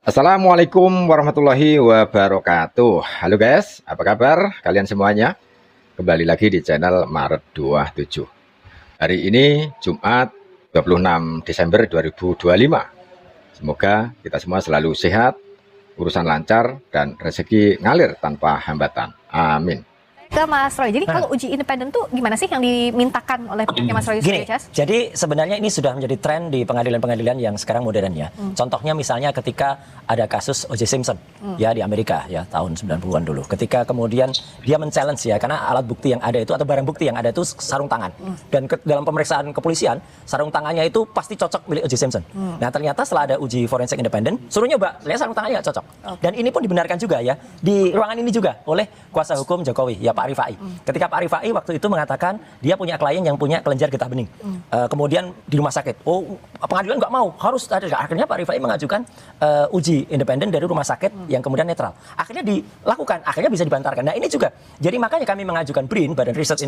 Assalamualaikum warahmatullahi wabarakatuh. Halo guys, apa kabar kalian semuanya? Kembali lagi di channel Maret 27. Hari ini Jumat 26 Desember 2025. Semoga kita semua selalu sehat, urusan lancar, dan rezeki ngalir tanpa hambatan. Amin. Ke Mas Roy, jadi kalau uji independen tuh gimana sih yang dimintakan oleh pihaknya Mas Roy? Gini, jadi sebenarnya ini sudah menjadi tren di pengadilan-pengadilan yang sekarang modern ya. Contohnya misalnya ketika ada kasus O.J. Simpson ya di Amerika ya tahun 90-an dulu. Ketika kemudian dia men-challenge ya karena alat bukti yang ada itu atau barang bukti yang ada itu sarung tangan. Dan dalam pemeriksaan kepolisian, sarung tangannya itu pasti cocok milik O.J. Simpson. Nah, ternyata setelah ada uji forensik independen, suruh nyoba, lihat sarung tangannya cocok. Dan ini pun dibenarkan juga ya di ruangan ini juga oleh kuasa hukum Jokowi ya Pak Rifai. Ketika Pak Rifai waktu itu mengatakan dia punya klien yang punya kelenjar getah bening. Kemudian di rumah sakit, pengadilan nggak mau, harus ada. Akhirnya Pak Rifai mengajukan uji independen dari rumah sakit yang kemudian netral. Akhirnya dilakukan, akhirnya bisa dibantarkan. Nah ini juga, jadi makanya kami mengajukan BRIN, Badan Riset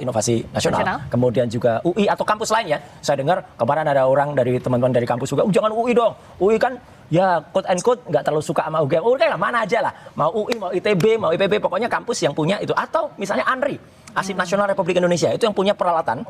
Inovasi Nasional, kemudian juga UI atau kampus lain ya. Saya dengar kemarin ada orang dari teman-teman dari kampus juga, jangan UI dong, UI kan ya quote and quote nggak terlalu suka sama UGM. Udah lah, mana aja lah, mau UI, mau ITB, mau IPB, pokoknya kampus yang punya itu. Atau misalnya ANRI, Arsip Nasional Republik Indonesia, itu yang punya peralatan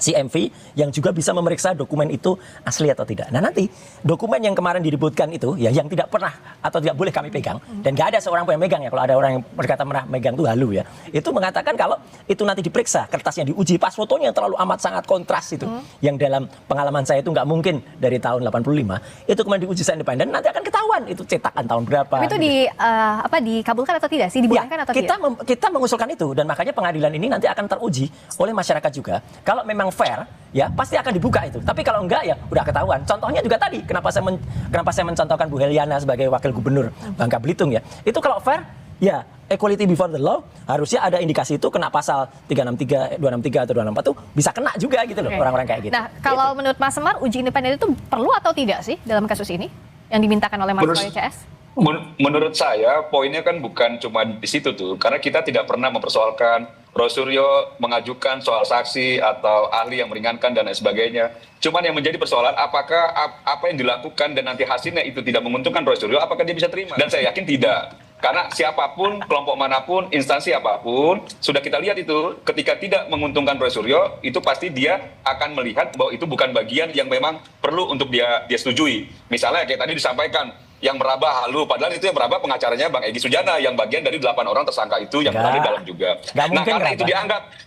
CMV yang juga bisa memeriksa dokumen itu asli atau tidak. Nah nanti dokumen yang kemarin diributkan itu ya yang tidak pernah atau tidak boleh kami pegang dan nggak ada seorang pun yang megang ya. Kalau ada orang yang berkata pernah megang itu halu ya. Itu mengatakan kalau itu nanti diperiksa kertasnya diuji pas fotonya yang terlalu amat sangat kontras itu yang dalam pengalaman saya itu nggak mungkin dari tahun 85 itu kemudian diuji secara independen nanti akan ketahuan itu cetakan tahun berapa. Tapi itu gitu. Dikabulkan atau tidak sih, dibolehkan ya, atau tidak? Kita mengusulkan itu dan makanya pengadilan ini nanti akan teruji oleh masyarakat juga. Kalau memang fair ya pasti akan dibuka itu. Tapi kalau enggak ya udah ketahuan. Contohnya juga tadi kenapa saya mencontohkan Bu Heliana sebagai wakil gubernur Bangka Belitung ya. Itu kalau fair ya equality before the law harusnya ada indikasi itu kena pasal 363, 263 atau 264 tuh bisa kena juga gitu loh orang-orang kayak gitu. Nah, kalau menurut Mas Semar uji independen itu perlu atau tidak sih dalam kasus ini yang dimintakan oleh Mas Roy CS? Menurut saya poinnya kan bukan cuma di situ tuh, karena kita tidak pernah mempersoalkan Roy Suryo mengajukan soal saksi atau ahli yang meringankan dan lain sebagainya. Cuman yang menjadi persoalan apakah apa yang dilakukan dan nanti hasilnya itu tidak menguntungkan Roy Suryo, apakah dia bisa terima? Dan saya yakin tidak. Karena siapapun, kelompok manapun, instansi apapun, sudah kita lihat itu ketika tidak menguntungkan Roy Suryo, itu pasti dia akan melihat bahwa itu bukan bagian yang memang perlu untuk dia setujui. Misalnya kayak tadi disampaikan, yang meraba halu, padahal itu yang meraba pengacaranya Bang Egy Sujana yang bagian dari 8 orang tersangka itu yang berada di dalam juga. Nah karena itu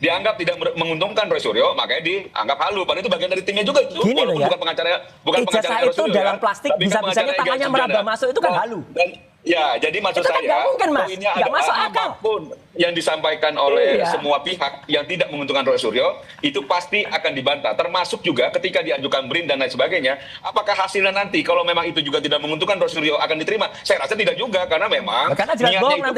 dianggap tidak menguntungkan Roy Suryo, makanya dianggap halu. Padahal itu bagian dari timnya juga itu. Gini loh ya, bukan pengacaranya Roy itu Suryo dalam ya, plastik bisa-bisanya tangannya meraba masuk itu kan halu. Ya, jadi maksud saya poinnya adalah apapun yang disampaikan oleh semua pihak yang tidak menguntungkan Roy Suryo itu pasti akan dibantah, termasuk juga ketika diajukan BRIN dan lain sebagainya. Apakah hasilnya nanti kalau memang itu juga tidak menguntungkan Roy Suryo akan diterima? Saya rasa tidak juga, karena memang niatnya itu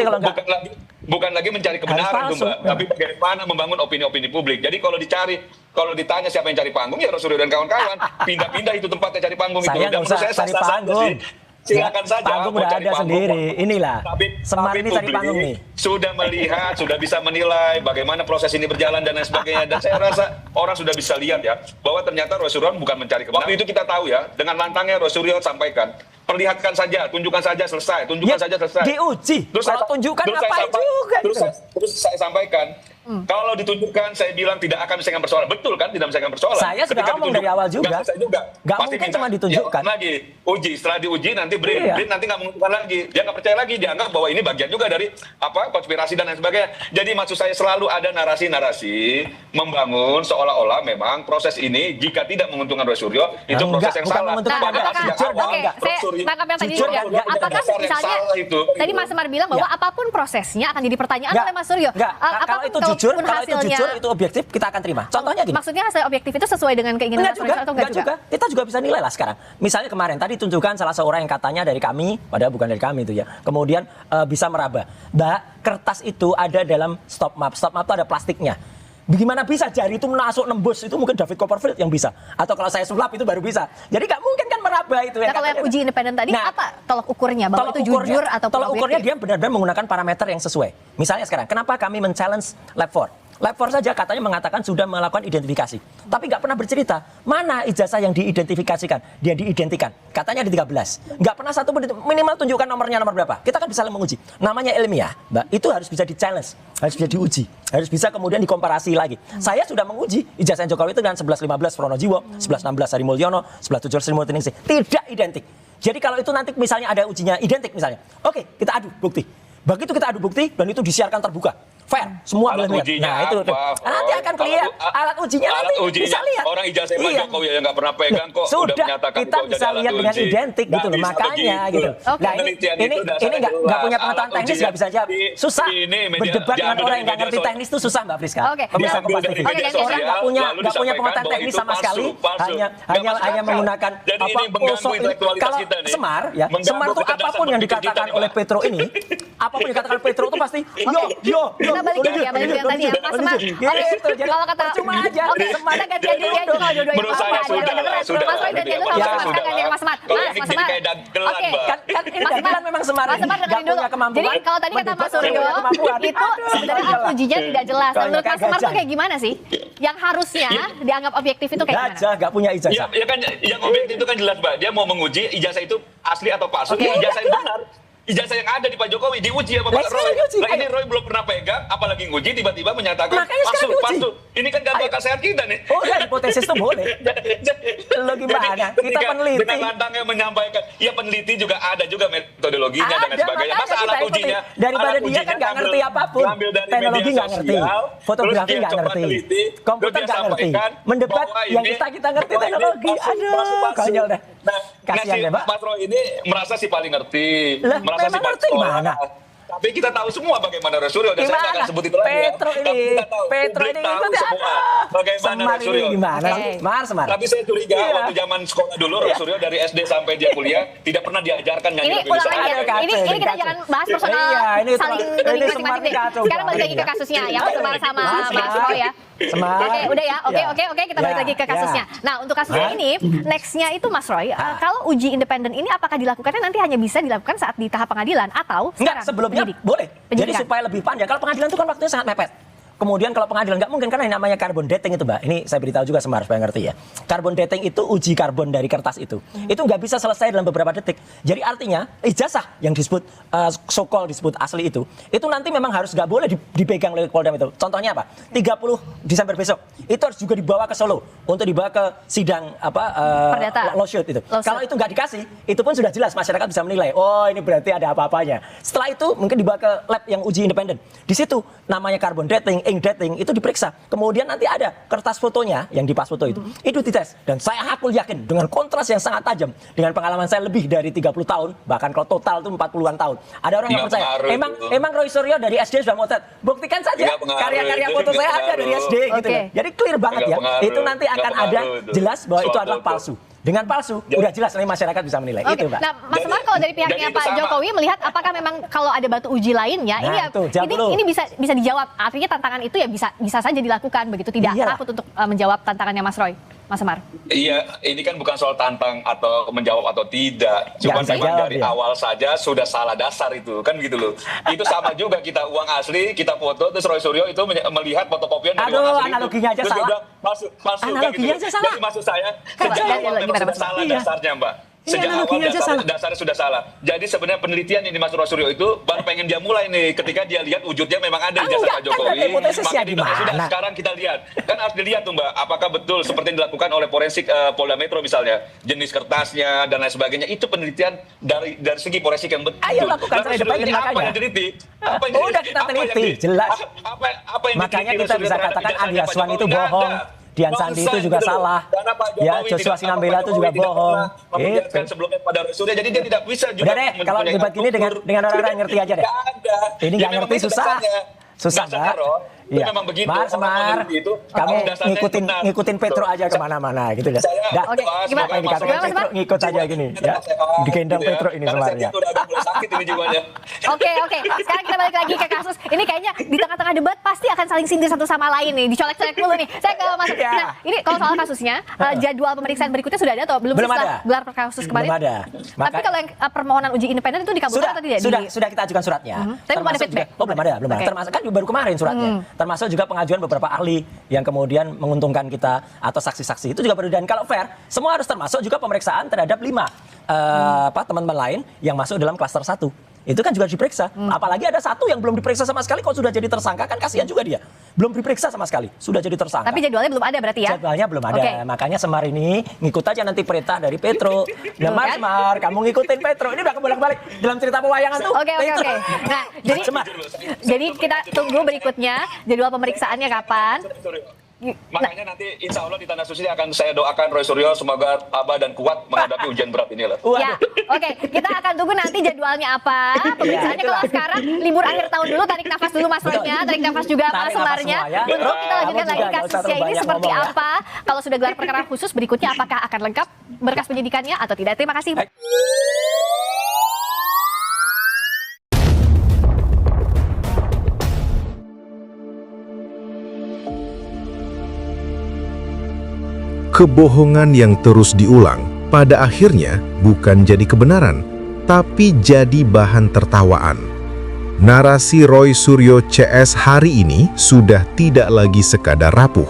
bukan lagi mencari kebenaran, Mbak, tapi bagaimana membangun opini-opini publik. Jadi kalau ditanya siapa yang cari panggung, ya Roy Suryo dan kawan-kawan pindah-pindah itu tempatnya cari panggung itu. Dan menurut saya cari panggung. Silakan saja. Panggung udah ada sendiri. Inilah. Semar ini cari panggung nih. Sudah melihat, sudah bisa menilai bagaimana proses ini berjalan dan lain sebagainya. Dan saya rasa orang sudah bisa lihat ya bahwa ternyata Roy Suryo bukan mencari kebenaran. Waktu itu kita tahu ya, dengan lantangnya Roy Suryo sampaikan, perlihatkan saja, tunjukkan saja selesai, saja selesai. Diuji. Terus kalau tunjukkan ngapain juga. Terus saya sampaikan. Kalau ditunjukkan, saya bilang tidak akan menyelesaikan persoalan. Betul kan? Tidak menyelesaikan persoalan. Saya sudah ngomong dari awal juga. Nggak mungkin cuma ditunjukkan. Lagi uji, setelah diuji nanti BRIN nanti nggak menguntungkan lagi. Dia nggak percaya lagi, dianggap bahwa ini bagian juga dari konspirasi dan lain sebagainya. Jadi maksud saya selalu ada narasi-narasi membangun seolah-olah memang proses ini jika tidak menguntungkan Roy Suryo itu proses yang salah. Apakah misalnya tadi Mas Semar bilang bahwa apapun prosesnya akan jadi pertanyaan oleh Mas Suryo. Kalau itu jujur itu objektif kita akan terima. Contohnya gini. Maksudnya hasil objektif itu sesuai dengan keinginan Mas Suryo atau enggak juga? Kita juga bisa nilai lah sekarang. Misalnya kemarin tadi tunjukkan salah seorang yang katanya dari kami, padahal bukan dari kami itu ya. Kemudian bisa meraba. Kertas itu ada dalam stop map. Stop map itu ada plastiknya. Bagaimana bisa jari itu masuk nembus? Itu mungkin David Copperfield yang bisa. Atau kalau saya sulap itu baru bisa. Jadi nggak mungkin kan meraba itu. Nah, kalau yang uji independen tadi apa tolok ukurnya? Bahwa itu jujur atau tolok ukurnya dia benar-benar menggunakan parameter yang sesuai. Misalnya sekarang, kenapa kami men-challenge Lab 4? Lab 4 saja katanya mengatakan sudah melakukan identifikasi. Tapi nggak pernah bercerita mana ijazah yang diidentifikasikan, dia diidentikan. Katanya ada 13. Nggak pernah satu minimal tunjukkan nomornya nomor berapa. Kita kan bisa menguji. Namanya ilmiah, Mbak, itu harus bisa di-challenge, harus bisa diuji, harus bisa kemudian dikomparasi lagi. Saya sudah menguji ijazah Jokowi itu dengan 1115 Pronojiwo, 1116 Hari Mulyono, 1117 Sri Mulyani. Tidak identik. Jadi kalau itu nanti misalnya ada ujinya identik misalnya, oke, kita adu bukti. Begitu kita adu bukti dan itu disiarkan terbuka. Fair, semua boleh lihat. Nah, itu nanti akan kelihatan alat ujinya nanti bisa lihat. Orang ijazah Pak Jokowi yang nggak pernah pegang kok sudah menyatakan kita bisa lihat dengan identik gitu loh, makanya gitu. Nah, ini nggak punya pengetahuan teknis nggak bisa jawab. Susah berdebat dengan orang yang nggak ngerti teknis itu susah, Mbak Friska. Pemirsa Kompas TV. Orang nggak punya pengetahuan teknis sama sekali, hanya menggunakan apa kalau Semar ya. Semar itu apapun yang dikatakan oleh Petro ini, apapun yang dikatakan Petro itu pasti yo. Kita balik ya, balik yang tadi ya, Mas Semar. Oke, kalau kata cuma aja. Oke, kita gantian dulu ya, kalau dua-duanya Menurut saya sudah. Mas Roy gantian dulu sama Mas Semar, gantian Mas Semar. Mas Semar. Oke, kan ini dagelan memang Semar. Mas Semar dengerin dulu. Jadi kalau tadi kata Mas Suryo, itu sebenarnya alat ujinya tidak jelas. Menurut Mas Semar tuh kayak gimana sih? Yang harusnya dianggap objektif itu kayak gimana? Gajah, nggak punya ijazah. Ya kan, yang objektif itu kan jelas, Mbak. Dia mau menguji ijazah itu asli atau palsu. Ijazah yang benar. Ijazah yang ada di Pak Jokowi diuji sama Pak Roy. Nah, ini Roy belum pernah pegang, apalagi nguji tiba-tiba menyatakan palsu. Ini kan gagal kesehat kita nih. Oh, ya, hipotesis itu boleh. Lo gimana? Kita peneliti. Dengan lantangnya menyampaikan, ya peneliti juga ada juga metodologinya dan lain sebagainya. Masa alat ujinya? Daripada dia kan nggak ngerti apapun. Teknologi nggak ngerti, fotografi nggak ngerti, komputer nggak ngerti. Mendebat yang kita ngerti teknologi. Aduh, konyol deh. Kasihan deh, Mbak. Mas Roy ini merasa si paling ngerti. Merasa si paling gimana? Tapi kita tahu semua bagaimana Roy Suryo. Dan saya nggak akan sebut itu lagi. Petro ini ikuti semua bagaimana Roy Suryo. Gimana? Semar. Tapi saya curiga waktu zaman sekolah dulu Roy Suryo dari SD sampai dia kuliah tidak pernah diajarkan nyanyi lagu Indonesia. Ini kita jangan bahas personal saling masing-masing deh. Sekarang balik lagi ke kasusnya ya, Semar sama Mas Roy ya. Oke, udah ya. Oke, kita balik lagi ke kasusnya. Nah, untuk kasusnya ini, next-nya itu Mas Roy, kalau uji independen ini apakah dilakukannya nanti hanya bisa dilakukan saat di tahap pengadilan atau enggak, sebelumnya boleh. Jadi supaya lebih panjang. Kalau pengadilan itu kan waktunya sangat mepet. Kemudian kalau pengadilan nggak mungkin karena yang namanya carbon dating itu, Mbak. Ini saya beritahu juga Semar supaya ngerti ya. Carbon dating itu uji karbon dari kertas itu. Itu nggak bisa selesai dalam beberapa detik. Jadi artinya ijazah yang disebut so-called disebut asli itu nanti memang harus nggak boleh dipegang oleh Polda Metro. Contohnya apa? 30 Desember besok itu harus juga dibawa ke Solo untuk dibawa ke sidang lawsuit itu. Kalau itu nggak dikasih, itu pun sudah jelas masyarakat bisa menilai. Oh, ini berarti ada apa-apanya. Setelah itu mungkin dibawa ke lab yang uji independen. Di situ namanya carbon dating, ink dating itu diperiksa. Kemudian nanti ada kertas fotonya yang di pas foto itu dites. Dan saya aku yakin dengan kontras yang sangat tajam, dengan pengalaman saya lebih dari 30 tahun, bahkan kalau total itu 40-an tahun. Ada orang yang percaya, emang Roy Suryo dari SD sudah motret. Buktikan saja karya-karya foto saya ada dari SD gitu. Jadi clear banget ya. Itu nanti akan ada jelas bahwa itu adalah palsu. Dengan palsu, udah jelas nanti masyarakat bisa menilai. Itu, Mbak. Nah, Mas Semar kalau dari pihaknya Pak Jokowi melihat apakah memang kalau ada batu uji lainnya, ini bisa dijawab. Artinya tantangan itu ya bisa saja dilakukan begitu, tidak takut untuk menjawab tantangannya Mas Roy. Mas Semar. Iya, ini kan bukan soal tantang atau menjawab atau tidak. Cuma memang dari awal saja sudah salah dasar itu, kan gitu loh. Itu sama juga kita uang asli, kita foto, terus Roy Suryo itu melihat fotokopian dari uang asli analoginya itu. Aja salah. Masuk analoginya gitu. aja salah. Jadi maksud saya, sejak awal memang sudah salah dasarnya, Mbak. Sejak awal dasarnya sudah salah. Jadi sebenarnya penelitian ini Mas Roy Suryo itu baru pengen dia mulai nih ketika dia lihat wujudnya memang ada di jasa Pak Jokowi. Sudah sekarang kita lihat. Kan harus dilihat tuh, Mbak, apakah betul seperti yang dilakukan oleh forensik Polda Metro misalnya, jenis kertasnya dan lain sebagainya, itu penelitian dari segi forensik yang betul. Ayo lakukan saya depan apa yang diliti? Udah kita teliti, jelas. Makanya kita bisa katakan Ali Aswan itu bohong. Dian Sandi itu juga salah. Ya, Joshua Sinambela itu juga bohong. Sebelumnya pada Roy Suryo, jadi dia tidak bisa juga. Udah deh, kalau debat gini dengan orang-orang yang ngerti aja deh. Ini nggak ngerti susah. Susah, Mbak. Iya. Semar, kamu ngikutin Petro aja kemana-mana gitu ya. Oke, gimana Petro ngikut aja gini ya. Digendong Petro ini Semar ya. sakit ini jiwanya. Oke. Sekarang kita balik lagi ke kasus. Ini kayaknya di tengah-tengah debat pasti akan saling sindir satu sama lain nih. Dicolek-colek dulu nih. Saya ke Mas. Nah, ini kalau soal kasusnya, jadwal pemeriksaan berikutnya sudah ada atau belum? Belum ada. Gelar kasus kemarin? Belum ada. Tapi kalau yang permohonan uji independen itu dikabulkan atau tidak? Sudah kita ajukan suratnya. Tapi belum ada feedback. Belum ada. Okay. Termasuk kan baru kemarin suratnya. Termasuk juga pengajuan beberapa ahli yang kemudian menguntungkan kita atau saksi-saksi itu juga baru. Dan kalau fair, semua harus termasuk juga pemeriksaan terhadap 5 teman-teman lain yang masuk dalam klaster 1. Itu kan juga diperiksa. Apalagi ada satu yang belum diperiksa sama sekali, kok sudah jadi tersangka, kan kasihan juga dia. Belum diperiksa sama sekali, sudah jadi tersangka. Tapi jadwalnya belum ada berarti ya? Jadwalnya belum ada. Makanya Semar ini ngikut aja nanti perintah dari Petro. Semar, kamu ngikutin Petro. Ini udah kebolak-balik dalam cerita pewayangan tuh. Oke. Nah, jadi kita tunggu berikutnya jadwal pemeriksaannya kapan. Makanya nanti insya Allah di Tanah Suci akan saya doakan Roy Suryo semoga tabah dan kuat menghadapi ujian berat ini lah. Ya, oke. Kita akan tunggu nanti jadwalnya apa. Pemeriksaannya kalau sekarang libur akhir tahun dulu, tarik nafas dulu Mas Roy-nya, tarik nafas juga Mas Semarnya. Untuk kita lanjutkan lagi kasusnya ini seperti apa. Kalau sudah gelar perkara khusus berikutnya apakah akan lengkap berkas penyidikannya atau tidak. Terima kasih. Kebohongan yang terus diulang pada akhirnya bukan jadi kebenaran, tapi jadi bahan tertawaan. Narasi Roy Suryo CS hari ini sudah tidak lagi sekadar rapuh,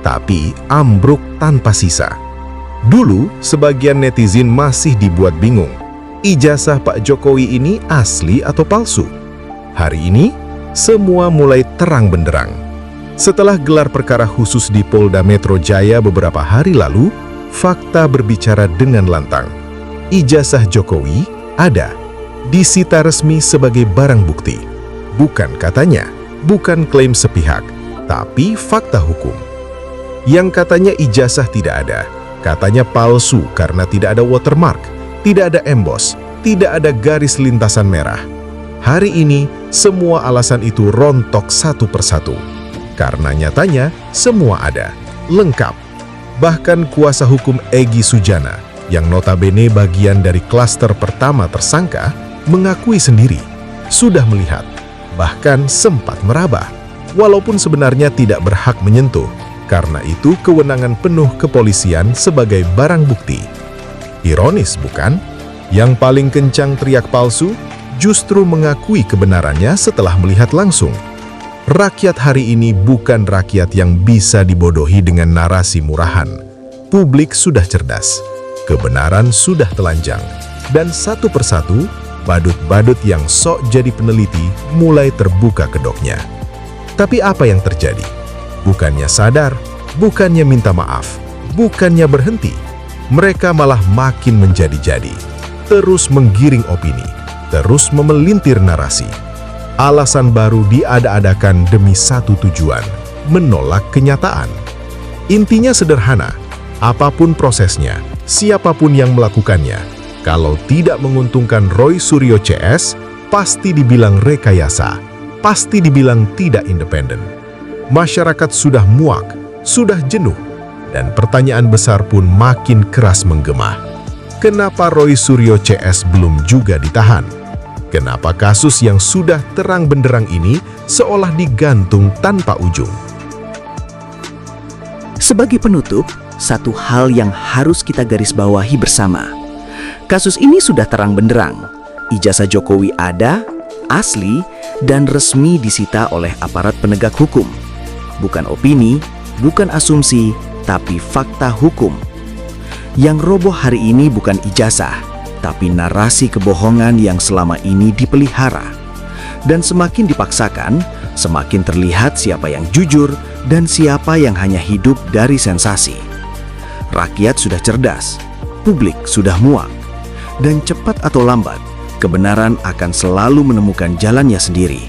tapi ambruk tanpa sisa. Dulu, sebagian netizen masih dibuat bingung. Ijazah Pak Jokowi ini asli atau palsu? Hari ini, semua mulai terang benderang. Setelah gelar perkara khusus di Polda Metro Jaya beberapa hari lalu, fakta berbicara dengan lantang. Ijazah Jokowi ada, disita resmi sebagai barang bukti. Bukan katanya, bukan klaim sepihak, tapi fakta hukum. Yang katanya ijazah tidak ada, katanya palsu karena tidak ada watermark, tidak ada emboss, tidak ada garis lintasan merah. Hari ini, semua alasan itu rontok satu persatu. Karena nyatanya, semua ada, lengkap. Bahkan kuasa hukum Egy Sujana, yang notabene bagian dari klaster pertama tersangka, mengakui sendiri, sudah melihat, bahkan sempat meraba, walaupun sebenarnya tidak berhak menyentuh, karena itu kewenangan penuh kepolisian sebagai barang bukti. Ironis bukan? Yang paling kencang teriak palsu, justru mengakui kebenarannya setelah melihat langsung. Rakyat hari ini bukan rakyat yang bisa dibodohi dengan narasi murahan. Publik sudah cerdas, kebenaran sudah telanjang, dan satu persatu, badut-badut yang sok jadi peneliti mulai terbuka kedoknya. Tapi apa yang terjadi? Bukannya sadar, bukannya minta maaf, bukannya berhenti, mereka malah makin menjadi-jadi, terus menggiring opini, terus memelintir narasi. Alasan baru diada-adakan demi satu tujuan, menolak kenyataan. Intinya sederhana, apapun prosesnya, siapapun yang melakukannya, kalau tidak menguntungkan Roy Suryo CS, pasti dibilang rekayasa, pasti dibilang tidak independen. Masyarakat sudah muak, sudah jenuh, dan pertanyaan besar pun makin keras menggema. Kenapa Roy Suryo CS belum juga ditahan? Kenapa kasus yang sudah terang benderang ini seolah digantung tanpa ujung? Sebagai penutup, satu hal yang harus kita garis bawahi bersama. Kasus ini sudah terang benderang. Ijazah Jokowi ada, asli, dan resmi disita oleh aparat penegak hukum. Bukan opini, bukan asumsi, tapi fakta hukum. Yang roboh hari ini bukan ijazah, tapi narasi kebohongan yang selama ini dipelihara. Dan semakin dipaksakan, semakin terlihat siapa yang jujur dan siapa yang hanya hidup dari sensasi. Rakyat sudah cerdas, publik sudah muak, dan cepat atau lambat, kebenaran akan selalu menemukan jalannya sendiri.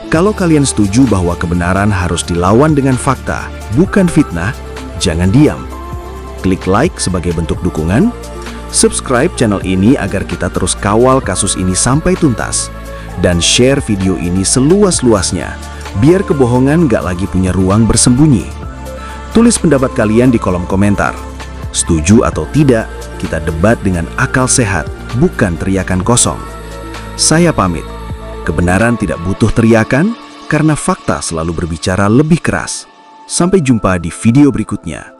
Kalau kalian setuju bahwa kebenaran harus dilawan dengan fakta, bukan fitnah, jangan diam. Klik like sebagai bentuk dukungan, subscribe channel ini agar kita terus kawal kasus ini sampai tuntas, dan share video ini seluas-luasnya, biar kebohongan gak lagi punya ruang bersembunyi. Tulis pendapat kalian di kolom komentar. Setuju atau tidak, kita debat dengan akal sehat, bukan teriakan kosong. Saya pamit. Kebenaran tidak butuh teriakan, karena fakta selalu berbicara lebih keras. Sampai jumpa di video berikutnya.